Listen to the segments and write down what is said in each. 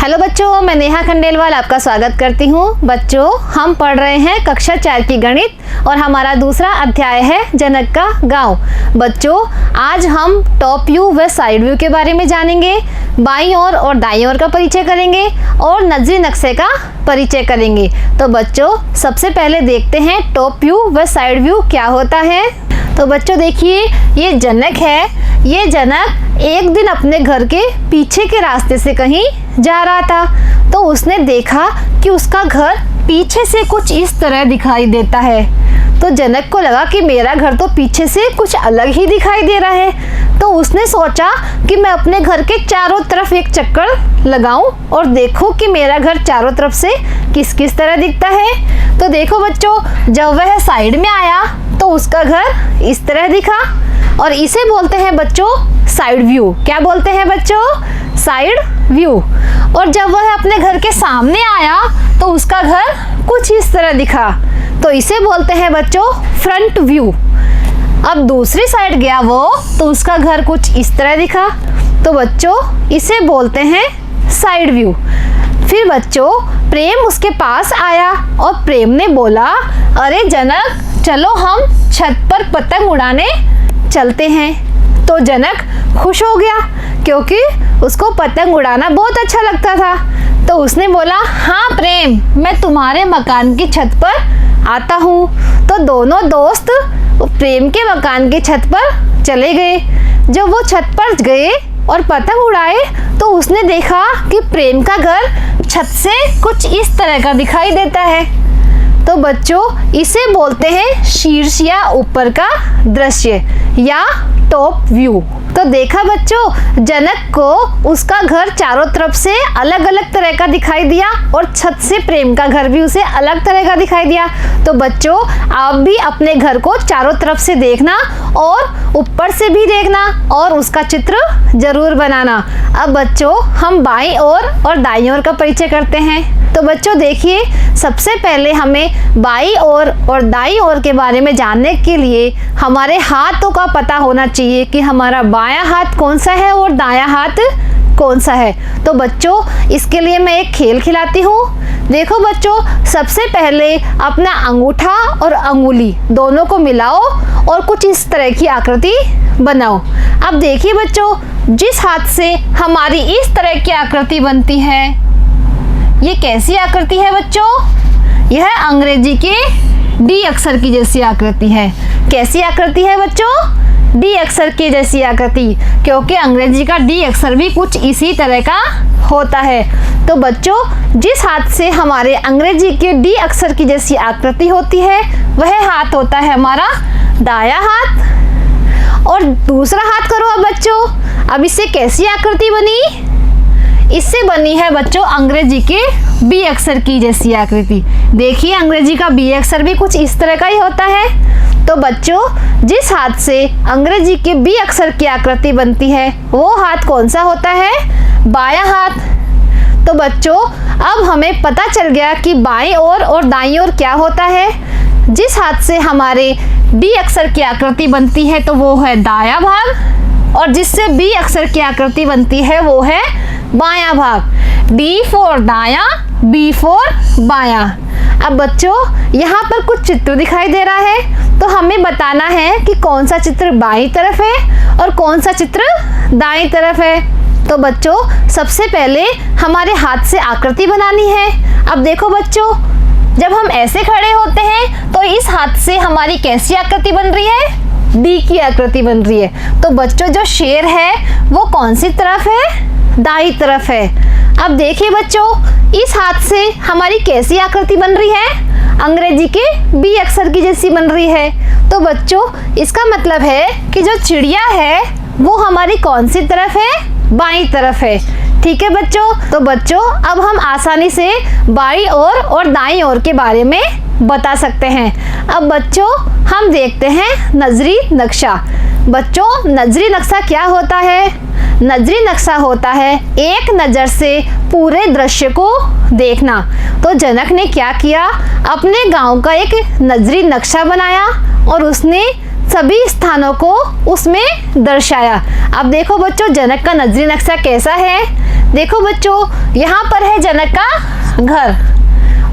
Hello बच्चों, मैं नेहा खंडेलवाल आपका स्वागत करती हूँ। बच्चों, हम पढ़ रहे हैं कक्षा 4 की गणित और हमारा दूसरा अध्याय है जनक का गांव। बच्चों, आज हम टॉप व्यू व साइड व्यू के बारे में जानेंगे, बाईं ओर और दाईं ओर का परिचय करेंगे और नजरी नक्शे का परिचय करेंगे। तो बच्चों, सबसे पहले देखते हैं टॉप व्यू व साइड व्यू क्या होता है। तो बच्चों देखिए, ये जनक है। ये जनक एक दिन अपने घर के पीछे के रास्ते से कहीं जा रहा था, तो उसने देखा कि उसका घर पीछे से कुछ इस तरह दिखाई देता है। तो जनक को लगा कि मेरा घर तो पीछे से कुछ अलग ही दिखाई दे रहा है। तो उसने सोचा कि मैं अपने घर के चारों तरफ एक चक्कर लगाऊं और देखूं कि मेरा घर चारों तरफ से किस किस तरह दिखता है। तो देखो बच्चों, जब वह साइड में आया तो उसका घर इस तरह दिखा और इसे बोलते हैं बच्चों साइड व्यू। क्या बोलते हैं बच्चों? Side view. और जब वह अपने घर के सामने आया तो उसका घर कुछ इस तरह दिखा, तो इसे बोलते हैं बच्चों फ्रंट व्यू। अब दूसरी साइड गया वो, तो उसका घर कुछ इस तरह दिखा, तो बच्चों इसे बोलते हैं साइड व्यू। फिर बच्चों प्रेम उसके पास आया और प्रेम ने बोला, अरे जनक, चलो हम छत पर पतंग उड़ाने चलते हैं। तो जनक खुश हो गया क्योंकि उसको पतंग उड़ाना बहुत अच्छा लगता था। तो उसने बोला, हाँ प्रेम, मैं तुम्हारे मकान की छत पर आता हूँ। तो दोनों दोस्त प्रेम के मकान की छत पर चले गए। जब वो छत पर गए और पतंग उड़ाए तो उसने देखा कि प्रेम का घर छत से कुछ इस तरह का दिखाई देता है। तो बच्चों इसे बोलते हैं शीर्ष या ऊपर का दृश्य या टॉप व्यू। तो देखा बच्चों, जनक को उसका घर चारों तरफ से अलग अलग तरह का दिखाई दिया और छत से प्रेम का घर भी उसे अलग तरह का दिखाई दिया। तो बच्चों आप भी अपने घर को चारों तरफ से देखना और ऊपर से भी देखना और उसका चित्र जरूर बनाना। अब बच्चों हम बाईं ओर और दाईं ओर का परिचय करते हैं। तो बच्चों देखिए, सबसे पहले हमें बाईं ओर और दाईं ओर के बारे में जानने के लिए हमारे हाथों का पता होना चाहिए कि हमारा बायां हाथ कौन सा है और दायां हाथ कौन सा है। तो बच्चों इसके लिए मैं एक खेल खिलाती हूँ। देखो बच्चों, सबसे पहले अपना अंगूठा और अंगुली दोनों को मिलाओ और कुछ इस तरह की आकृति बनाओ। अब देखिए बच्चों, जिस हाथ से हमारी इस तरह की आकृति बनती है, ये कैसी आकृति है बच्चों? यह अंग्रेजी के डी अक्षर की जैसी आकृति है। कैसी आकृति है बच्चों? डी अक्षर की जैसी आकृति, क्योंकि अंग्रेजी का डी अक्षर भी कुछ इसी तरह का होता है। तो बच्चों जिस हाथ से हमारे अंग्रेजी के डी अक्षर की जैसी आकृति होती है वह हाथ होता है हमारा दायां हाथ। और दूसरा हाथ करो अब बच्चों। अब इससे कैसी आकृति बनी? इससे बनी है बच्चों अंग्रेजी के बी अक्षर की जैसी आकृति। देखिए अंग्रेजी का बी अक्षर भी कुछ इस तरह का ही होता है। तो बच्चों जिस हाथ से अंग्रेजी के बी अक्षर की आकृति बनती है वो हाथ कौन सा होता है? बायां हाथ। तो बच्चों अब हमें पता चल गया कि बाईं ओर और दाईं ओर क्या होता है। जिस हाथ से हमारे डी अक्षर की आकृति बनती है तो वो है दायां भाग, और जिससे बी अक्षर की आकृति बनती है वो है बायां भाग। डी फॉर दायां, बी फॉर बायां। अब बच्चों यहाँ पर कुछ चित्र दिखाई दे रहा है, तो हमें बताना है कि कौन सा चित्र बाईं तरफ है और कौन सा चित्र दाईं तरफ है। तो बच्चों सबसे पहले हमारे हाथ से आकृति बनानी है। अब देखो बच्चों, जब हम ऐसे खड़े होते हैं तो इस हाथ से हमारी कैसी आकृति बन रही है? डी की आकृति बन रही है। तो बच्चों जो शेर है वो कौन सी तरफ है? दाईं तरफ है। अब देखिए बच्चों, इस हाथ से हमारी कैसी आकृति बन रही है? अंग्रेजी के बी अक्षर की जैसी बन रही है। तो बच्चों इसका मतलब है कि जो चिड़िया है वो हमारी कौन सी तरफ है? बाईं तरफ है। ठीक है बच्चों। तो बच्चों अब हम आसानी से बाईं ओर और दाईं ओर के बारे में बता सकते हैं। अब बच्चों हम देखते हैं नजरी नक्शा। बच्चों नजरी नक्शा क्या होता है? नजरी नक्शा होता है एक नज़र से पूरे दृश्य को देखना। तो जनक ने क्या किया? अपने गांव का एक नजरी नक्शा बनाया और उसने सभी स्थानों को उसमें दर्शाया। अब देखो बच्चों जनक का नजरी नक्शा कैसा है। देखो बच्चों यहाँ पर है जनक का घर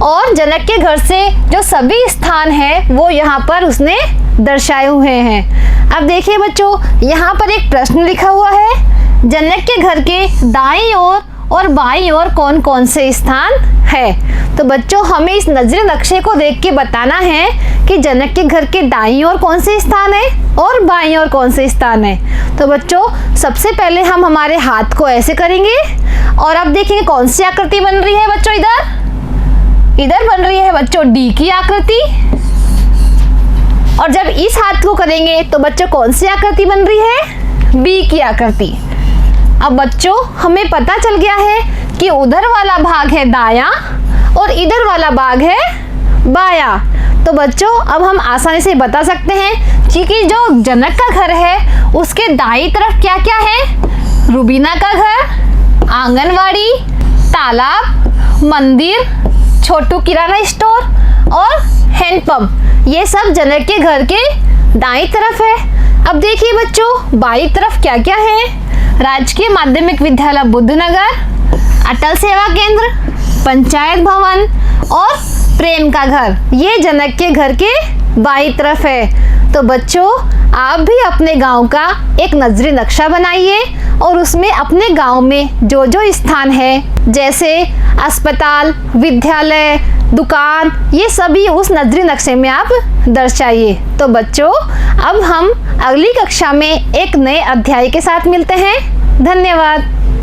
और जनक के घर से जो सभी स्थान है वो यहाँ पर उसने दर्शाए हुए हैं। अब देखिए बच्चों यहाँ पर एक प्रश्न लिखा हुआ है, जनक के घर के दाईं ओर और बाईं ओर कौन कौन से स्थान है। तो बच्चों हमें इस नजरी नक्शे को देख के बताना है कि जनक के घर के दाईं ओर कौन से स्थान है और बाईं ओर कौन से स्थान है। तो बच्चों सबसे पहले हम हमारे हाथ को ऐसे करेंगे और अब देखेंगे कौन सी आकृति बन रही है बच्चों। इधर बन रही है बच्चों डी की आकृति। और जब इस हाथ को करेंगे तो बच्चों कौन सी आकृति बन रही है, बी की आकृति। अब बच्चों हमें पता चल गया है कि उधर वाला भाग है दायां और इधर वाला भाग है बायां। तो बच्चों अब हम आसानी से बता सकते हैं कि जो जनक का घर है उसके दाईं तरफ क्या क्या है, रुबीना का घर, आंगनवाड़ी, तालाब, मंदिर, छोटू किराना स्टोर और हैंडपंप, ये सब जनक के घर के दाईं तरफ है। अब देखिए बच्चों बाईं तरफ क्या क्या है, राजकीय माध्यमिक विद्यालय बुद्धनगर, अटल सेवा केंद्र, पंचायत भवन और प्रेम का घर, ये जनक के घर के बाईं तरफ है। तो बच्चों आप भी अपने गांव का एक नजरी नक्शा बनाइए और उसमें अपने गांव में जो जो स्थान है जैसे अस्पताल, विद्यालय, दुकान, ये सभी उस नजरी नक्शे में आप दर्शाइए। तो बच्चों अब हम अगली कक्षा में एक नए अध्याय के साथ मिलते हैं। धन्यवाद।